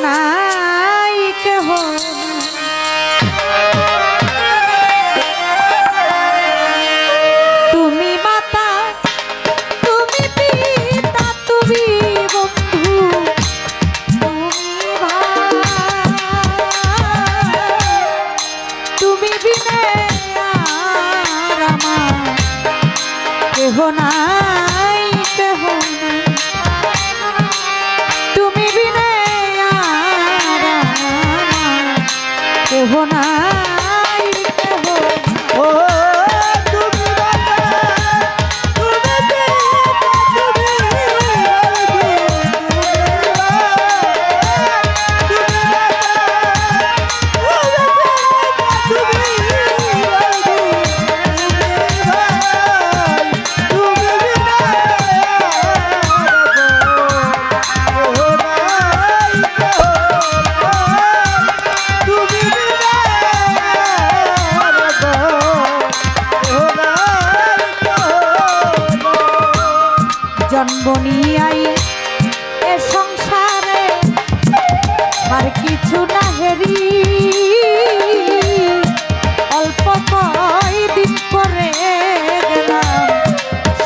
নাই কেহ তুমি মাতা তুমি পিতা তুমি বন্ধু তুমি ভাই তুমি বিনে আর আমার কেহ নাই কেহ নাই তুমি বিনে আর আমার কেহ নাই কেহ ও তুমি বাবা তুমি জন্ম নিয়াই এ সংসারে আর কিছু না হেরি অল্প কয়দিন পরে গেলাম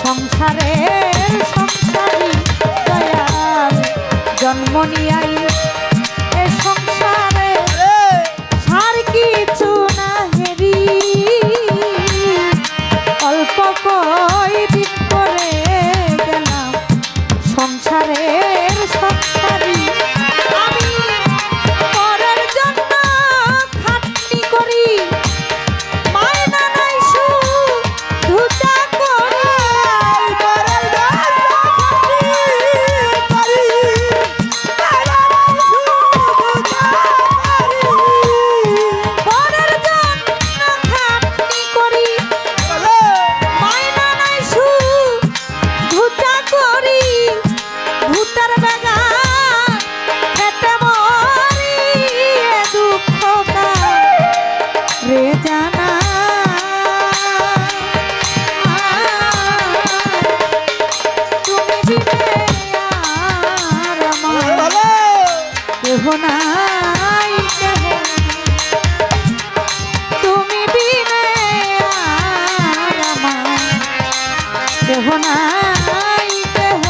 সংসারের সংসারী দয়াল জন্ম নিয়াই এ সংসারে আর কিছু না হেরি অল্প কয়দিন পরে সংসারের সংসারী আমি পরের জন্য খাটনি করি মায়না নাই শুধুটা করি পরের জন্য খাটনি করি মায়না নাই শুধুটা করি পরের জন্য খাটনি করি মায়না নাই শুধুটা করি ভূতার বাগা খেতে মরি এ দুঃখ রে জানা তুমি বিনে আর আমার কেহ নাই কেহ তুমি বিনে আর আমার কেহ নাই কেহ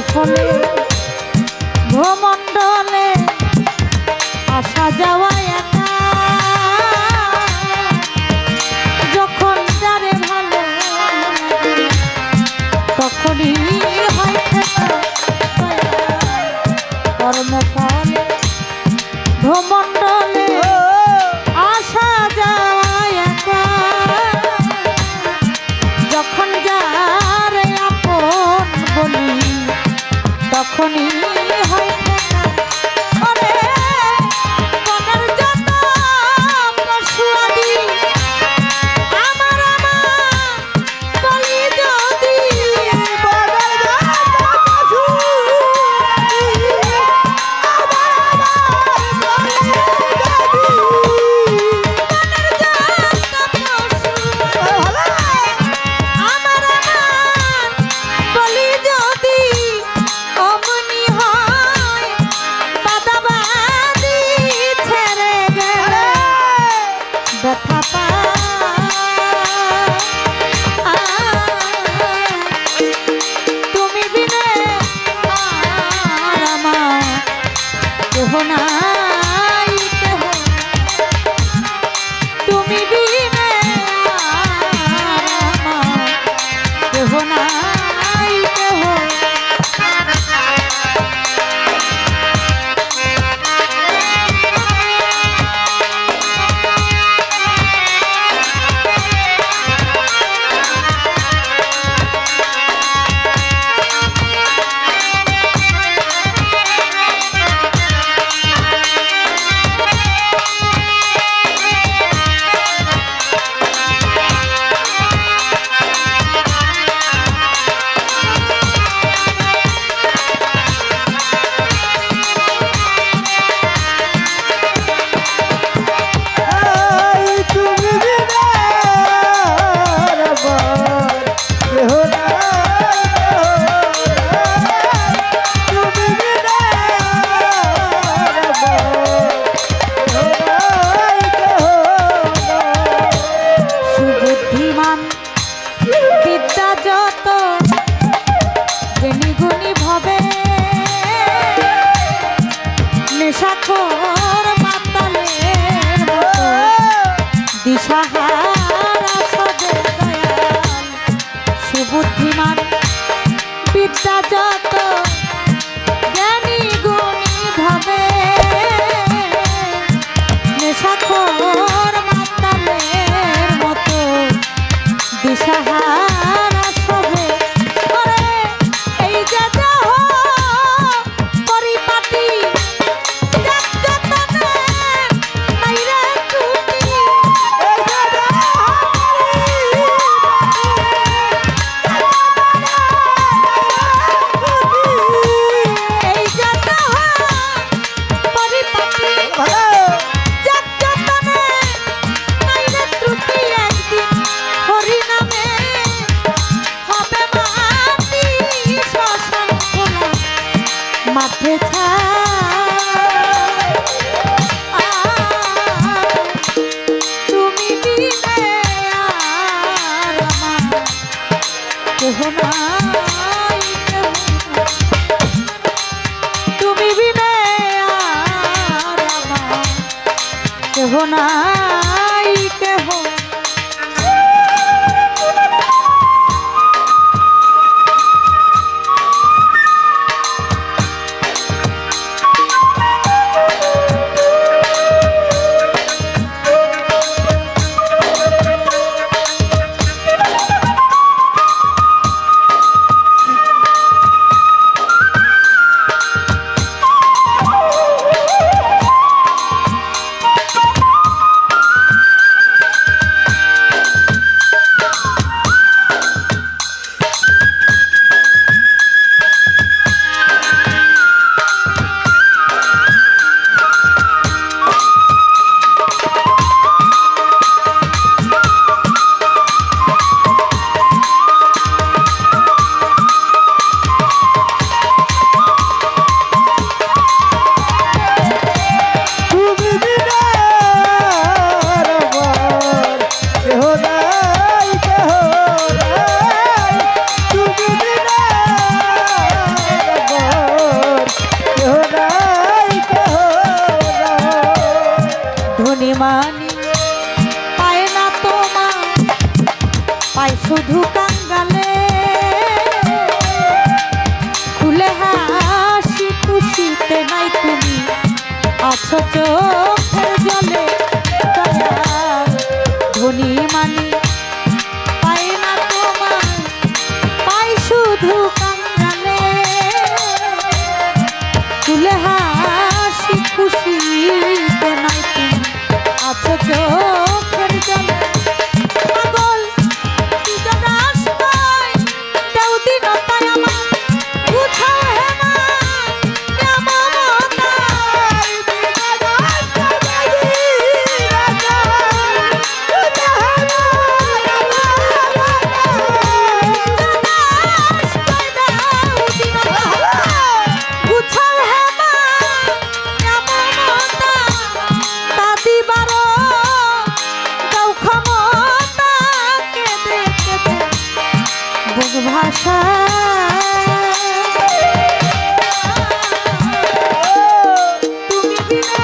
ফলে ভ্রমণ্ডলে আসা যাওয়া একা যখন যারে ভালো তখনই হয় কর্মফলে ভ্রমণ্ডলে আসা যাওয়া একা যখন যারে আপন বলি তখনই হয় ওরে মনের যত পশুয়াদি আমার বলি যদি মনের যত পশুয়াদি আমার বলি যদি অমনি যত জ্ঞানী গুণী ভাবে নেশাখোর মাতালের মতো দিশাহারা সবে ওরে এই যে দেহ পরিপাটি যতনে নাইরে টুটি এই যে দেহ এই যে দেহ পরিপাটি যতনে নাইরে টুটি একদিন হরি নামে হবে মাটি শ্মশান খোলা মাঠে তুমি বিনে আর আমার কেহ নাই তুমি বিনে আর আমার কেহ নাই কেহ মানি পায় না তোমার পায় শুধু কাঙ্গালে খুলে হাসি খুশিতে নাই তুমি আছো চোখের জলে ধনী মানি পায় না তোমার পায় শুধু কাঙ্গালে খুলে হাসি খুশিতে নাই তুমি আছো চোখের জলে পাগল কি জানা আসবাই দেও দিন তাই আমার বুঝাও হে না কেমন তাই দিন আসবাই রাজা বুঝাও হে না বুঝাও হে না কেমন তা দিবার ভাষা তুমি বিনে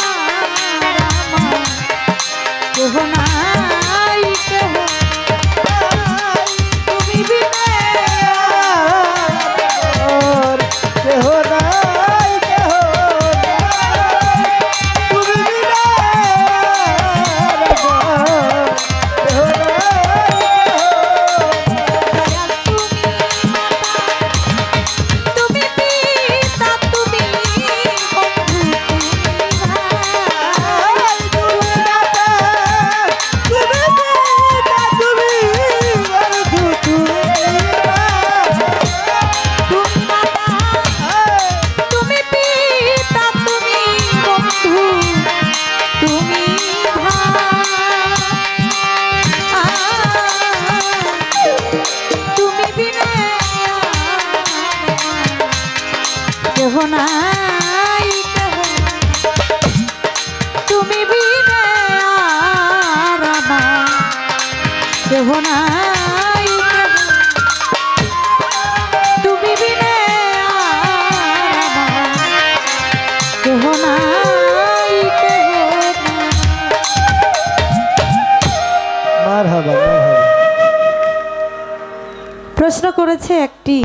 আমার কেহ নাই কেহ তুমি বিনে কেহ নাই কেহ তুমি বিনে কেহ নাই কেহ তুমি বিনে আর আমার কেহ নাই কেহ তুমি বিনে আর আমার কেহ নাই কেহ মারহাবা। প্রশ্ন করেছে একটি